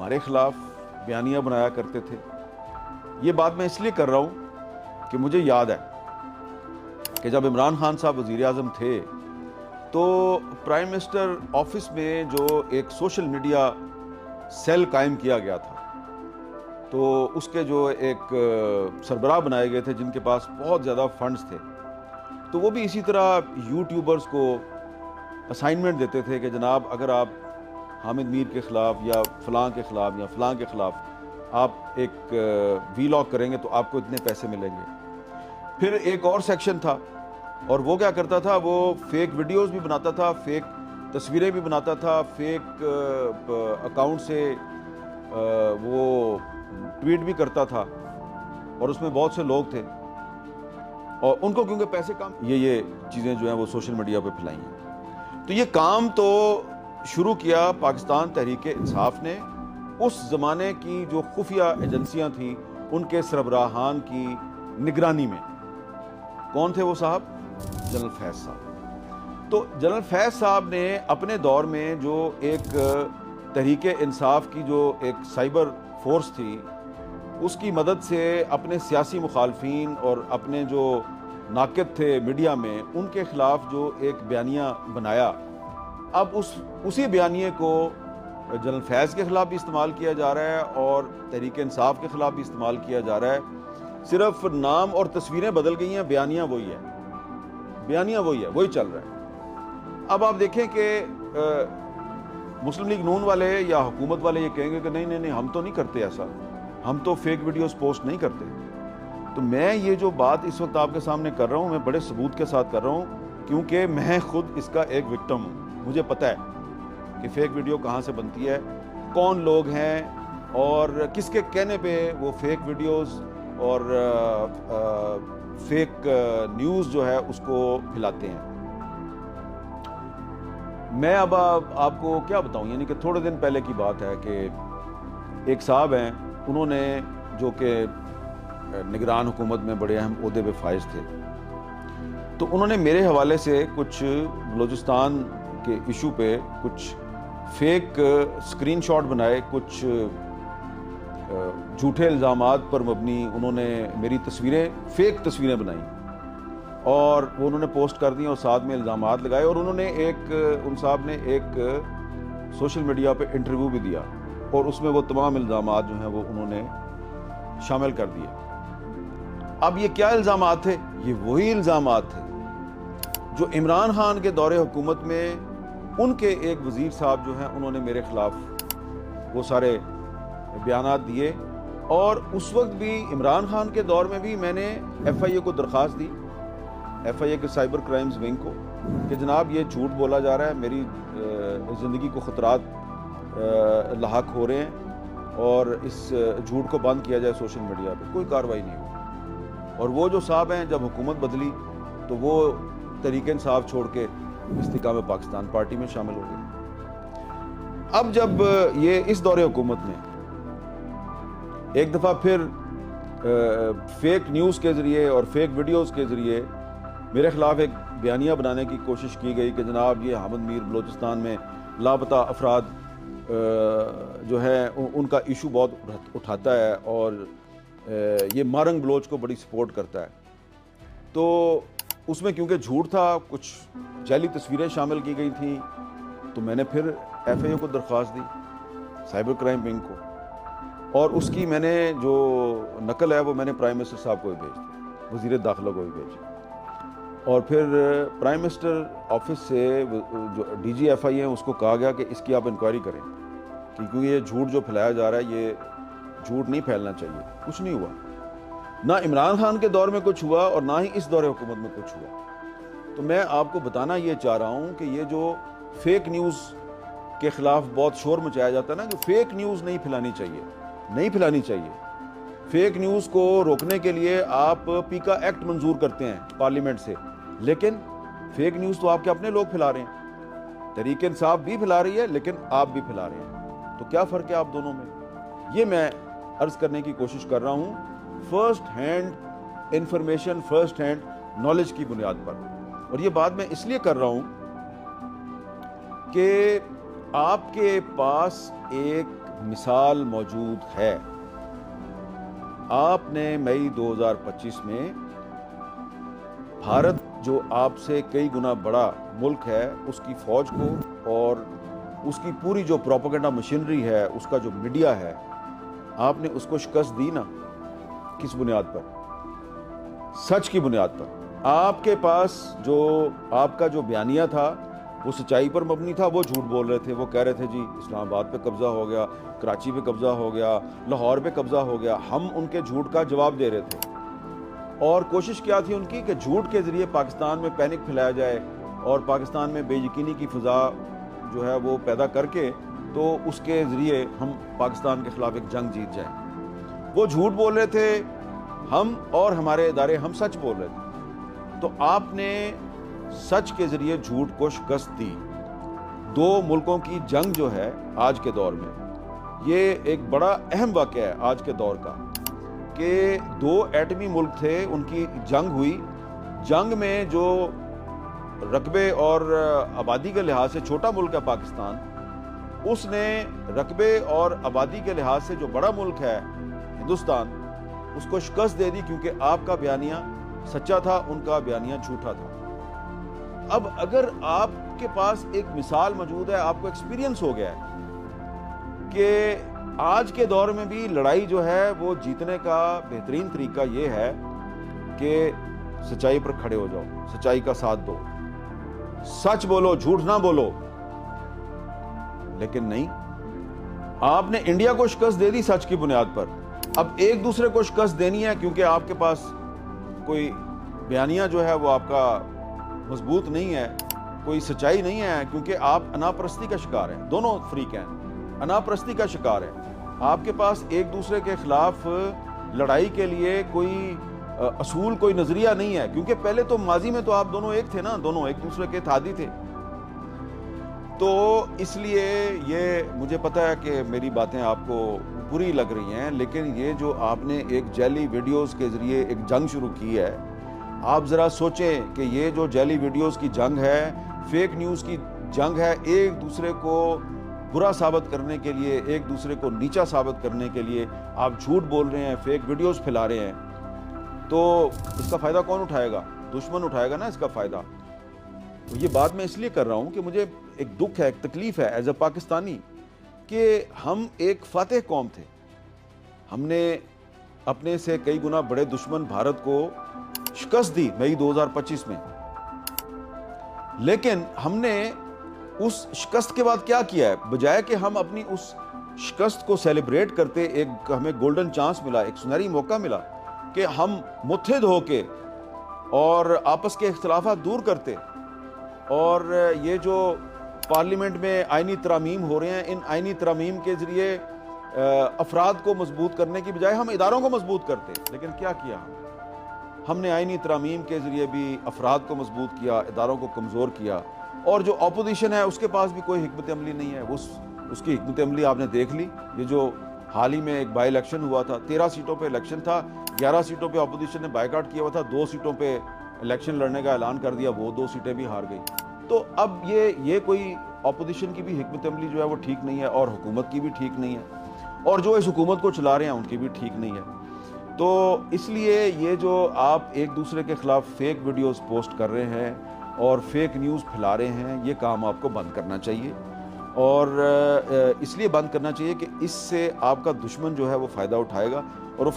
हमारे ख़िलाफ़ बयानियाँ बनाया करते थे। ये बात मैं इसलिए कर रहा हूँ कि मुझे याद है कि जब इमरान खान साहब वज़ीर-ए-आज़म थे, तो प्राइम मिनिस्टर ऑफिस में जो एक सोशल मीडिया सेल कायम किया गया था, तो उसके जो एक सरबराह बनाए गए थे जिनके पास बहुत ज़्यादा फंड्स थे, तो वो भी इसी तरह यूट्यूबर्स को असाइनमेंट देते थे कि जनाब अगर आप हामिद मीर के ख़िलाफ़ या फ़लाँ के ख़िलाफ़ या फ़लाँ के ख़िलाफ़ आप एक वीलॉग करेंगे तो आपको इतने पैसे मिलेंगे। फिर एक और सेक्शन था और वो क्या करता था, वो फेक वीडियोस भी बनाता था, फेक तस्वीरें भी बनाता था, फेक अकाउंट से वो ट्वीट भी करता था और उसमें बहुत से लोग थे और उनको क्योंकि पैसे कम, ये चीज़ें जो हैं वो सोशल मीडिया पे फैलाई हैं। तो ये काम तो शुरू किया पाकिस्तान तहरीक-ए-इंसाफ ने, उस ज़माने की जो खुफिया एजेंसियाँ थीं उनके सरबराहान की निगरानी में। कौन थे वो साहब? जनरल फैज़ साहब। तो जनरल फैज़ साहब ने अपने दौर में जो एक तहरीक-ए-इंसाफ की जो एक साइबर फोर्स थी, उसकी मदद से अपने सियासी मुखालफीन और अपने जो नाक़िद थे मीडिया में, उनके ख़िलाफ़ जो एक बयानिया बनाया, अब उसी बयानिए को जनरल फैज़ के ख़िलाफ़ भी इस्तेमाल किया जा रहा है और तहरीक-ए-इंसाफ के ख़िलाफ़ भी इस्तेमाल किया जा रहा है। सिर्फ नाम और तस्वीरें बदल गई हैं, बयानिया वही है, बयानिया वही है, वही चल रहा है। अब आप देखें कि मुस्लिम लीग नून वाले या हुकूमत वाले ये कहेंगे कि नहीं नहीं नहीं, हम तो नहीं करते ऐसा, हम तो फेक वीडियोस पोस्ट नहीं करते। तो मैं ये जो बात इस वक्त आपके सामने कर रहा हूँ, मैं बड़े सबूत के साथ कर रहा हूँ, क्योंकि मैं खुद इसका एक विक्टिम हूँ। मुझे पता है कि फेक वीडियो कहाँ से बनती है, कौन लोग हैं और किसके कहने पे वो फेक वीडियोस और फेक न्यूज़ जो है उसको फैलाते हैं। मैं अब आपको क्या बताऊं, यानी कि थोड़े दिन पहले की बात है कि एक साहब हैं, उन्होंने जो कि निगरान हुकूमत में बड़े अहम ओहदे पे फाइज थे, तो उन्होंने मेरे हवाले से कुछ बलूचिस्तान के इशू पे कुछ फेक स्क्रीनशॉट बनाए, कुछ झूठे इल्ज़ामात पर मबनी उन्होंने मेरी तस्वीरें, फेक तस्वीरें बनाई और वो उन्होंने पोस्ट कर दी और साथ में इल्ज़ामात लगाए। और उन्होंने उन साहब ने एक सोशल मीडिया पे इंटरव्यू भी दिया और उसमें वो तमाम इल्ज़ामात जो हैं वो उन्होंने शामिल कर दिए। अब ये क्या इल्ज़ामात थे? ये वही इल्ज़ामात थे जो इमरान खान के दौरे हुकूमत में उनके एक वज़ीर साहब जो हैं उन्होंने मेरे ख़िलाफ़ वो सारे बयानात दिए। और उस वक्त भी इमरान खान के दौर में भी मैंने FIA को दरख्वास्त दी, FIA के साइबर क्राइम्स विंग को, कि जनाब ये झूठ बोला जा रहा है, मेरी ज़िंदगी को ख़तरात लाहक हो रहे हैं और इस झूठ को बंद किया जाए सोशल मीडिया पे। कोई कार्रवाई नहीं हुई। और वो जो साहब हैं, जब हुकूमत बदली तो वो तहरीक-ए-इंसाफ छोड़ के इस्तिकाम पाकिस्तान पार्टी में शामिल हो गए। अब जब ये इस दौरे हुकूमत में एक दफ़ा फिर फेक न्यूज़ के ज़रिए और फेक वीडियोज़ के ज़रिए मेरे ख़िलाफ़ एक बयानिया बनाने की कोशिश की गई कि जनाब ये हामिद मीर बलूचिस्तान में लापता अफराद जो है उनका इशू बहुत उठाता है और ये मारंग बलोच को बड़ी सपोर्ट करता है। तो उसमें क्योंकि झूठ था, कुछ जाली तस्वीरें शामिल की गई थी, तो मैंने फिर FIA को दरख्वास्त दी, साइबर क्राइम विंग को, और उसकी मैंने जो नकल है वो मैंने प्राइम मिनिस्टर साहब को भी भेज दी, वज़ीर दाखिला को भी भेजी। और फिर प्राइम मिनिस्टर ऑफिस से जो DG FIA है उसको कहा गया कि इसकी आप इंक्वायरी करें, क्योंकि ये झूठ जो फैलाया जा रहा है ये झूठ नहीं फैलना चाहिए। कुछ नहीं हुआ, ना इमरान खान के दौर में कुछ हुआ और ना ही इस दौरे हुकूमत में कुछ हुआ। तो मैं आपको बताना ये चाह रहा हूँ कि ये जो फेक न्यूज़ के ख़िलाफ़ बहुत शोर मचाया जाता है ना, कि फेक न्यूज़ नहीं फैलानी चाहिए, नहीं फैलानी चाहिए। फेक न्यूज़ को रोकने के लिए आप पीका एक्ट मंजूर करते हैं पार्लियामेंट से, लेकिन फेक न्यूज़ तो आपके अपने लोग फैला रहे हैं, तहरीक-ए-इंसाफ भी फैला रही है लेकिन आप भी फैला रहे हैं। तो क्या फ़र्क है आप दोनों में? ये मैं अर्ज़ करने की कोशिश कर रहा हूँ first hand information, first hand knowledge की बुनियाद पर। और ये बात मैं इसलिए कर रहा हूँ कि आपके पास एक मिसाल मौजूद है। आपने मई 2025 में भारत जो आपसे कई गुना बड़ा मुल्क है उसकी फौज को और उसकी पूरी जो प्रोपेगेंडा मशीनरी है, उसका जो मीडिया है, आपने उसको शिकस्त दी ना। किस बुनियाद पर? सच की बुनियाद पर। आपके पास जो आपका जो बयानिया था वो सच्चाई पर मबनी था। वो झूठ बोल रहे थे, वो कह रहे थे जी इस्लामाबाद पे कब्जा हो गया, कराची पे कब्जा हो गया, लाहौर पे कब्जा हो गया। हम उनके झूठ का जवाब दे रहे थे और कोशिश क्या थी उनकी कि झूठ के जरिए पाकिस्तान में पैनिक फैलाया जाए और पाकिस्तान में बेयकीनी की फिजा जो है वो पैदा करके तो उसके जरिए हम पाकिस्तान के खिलाफ एक जंग जीत जाए। वो झूठ बोल रहे थे, हम और हमारे इदारे हम सच बोल रहे थे। तो आपने सच के जरिए झूठ को शिकस्त दी। दो मुल्कों की जंग जो है आज के दौर में, ये एक बड़ा अहम वाक़या है आज के दौर का कि दो एटमी मुल्क थे, उनकी जंग हुई। जंग में जो रकबे और आबादी के लिहाज से छोटा मुल्क है पाकिस्तान, उसने रकबे और आबादी के लिहाज से जो बड़ा मुल्क है हिंदुस्तान, उसको शिकस्त दे दी क्योंकि आपका बयानिया सच्चा था, उनका बयानिया झूठा था। अब अगर आपके पास एक मिसाल मौजूद है, आपको एक्सपीरियंस हो गया है कि आज के दौर में भी लड़ाई जो है वो जीतने का बेहतरीन तरीका ये है कि सच्चाई पर खड़े हो जाओ, सच्चाई का साथ दो, सच बोलो, झूठ ना बोलो। लेकिन नहीं, आपने इंडिया को शिकस्त दे दी सच की बुनियाद पर। अब एक दूसरे को शिकस्त देनी है क्योंकि आपके पास कोई बयानिया जो है वो आपका मजबूत नहीं है, कोई सच्चाई नहीं है, क्योंकि आप अनापरस्ती का शिकार हैं। दोनों फ्रीक हैं, अनापरस्ती का शिकार है। आपके पास एक दूसरे के खिलाफ लड़ाई के लिए कोई असूल, कोई नजरिया नहीं है, क्योंकि पहले तो माजी में तो आप दोनों एक थे ना, दोनों एक दूसरे के थादी थे। तो इसलिए ये मुझे पता है कि मेरी बातें आपको बुरी लग रही हैं, लेकिन ये जो आपने एक जैली वीडियोस के जरिए एक जंग शुरू की है, आप ज़रा सोचें कि ये जो जैली वीडियोस की जंग है, फेक न्यूज़ की जंग है, एक दूसरे को बुरा साबित करने के लिए, एक दूसरे को नीचा साबित करने के लिए आप झूठ बोल रहे हैं, फेक वीडियोस फैला रहे हैं। तो इसका फ़ायदा कौन उठाएगा? दुश्मन उठाएगा ना इसका फ़ायदा। तो ये बात मैं इसलिए कर रहा हूँ कि मुझे एक दुख है, एक तकलीफ़ है एज ए पाकिस्तानी कि हम एक फातेह कौम थे। हमने अपने से कई गुना बड़े दुश्मन भारत को शिकस्त दी मई 2025 में, लेकिन हमने उस शिकस्त के बाद क्या किया है? बजाय कि हम अपनी उस शिकस्त को सेलिब्रेट करते, एक हमें गोल्डन चांस मिला, एक सुनहरी मौका मिला कि हम मुत्तहिद होके और आपस के इख्तिलाफात दूर करते। और ये जो पार्लियामेंट में आईनी तरामीम हो रहे हैं, इन आईनी तरामीम के ज़रिए अफराद को मजबूत करने की बजाय हम इदारों को मजबूत करते। लेकिन क्या किया हमने आईनी तरामीम के ज़रिए भी अफराद को मजबूत किया, इदारों को कमज़ोर किया। और जो अपोजिशन है उसके पास भी कोई हिकमत अमली नहीं है। उसकी हिकमत अमली आपने देख ली। ये जो हाल ही में एक बाई इलेक्शन हुआ था, 13 सीटों पे इलेक्शन था, 11 सीटों पे अपोजिशन ने बाइकआउट किया हुआ था, 2 सीटों पे इलेक्शन लड़ने का ऐलान कर दिया, वो 2 सीटें भी हार गई। तो अब ये कोई अपोजिशन की भी हिकमत अमली जो है वो ठीक नहीं है और हुकूमत की भी ठीक नहीं है, और जो इस हुकूमत को चला रहे हैं उनकी भी ठीक नहीं है। तो इसलिए ये जो आप एक दूसरे के खिलाफ फेक वीडियोस पोस्ट कर रहे हैं और फेक न्यूज़ फैला रहे हैं, ये काम आपको बंद करना चाहिए। और इसलिए बंद करना चाहिए कि इससे आपका दुश्मन जो है वो फ़ायदा उठाएगा और वो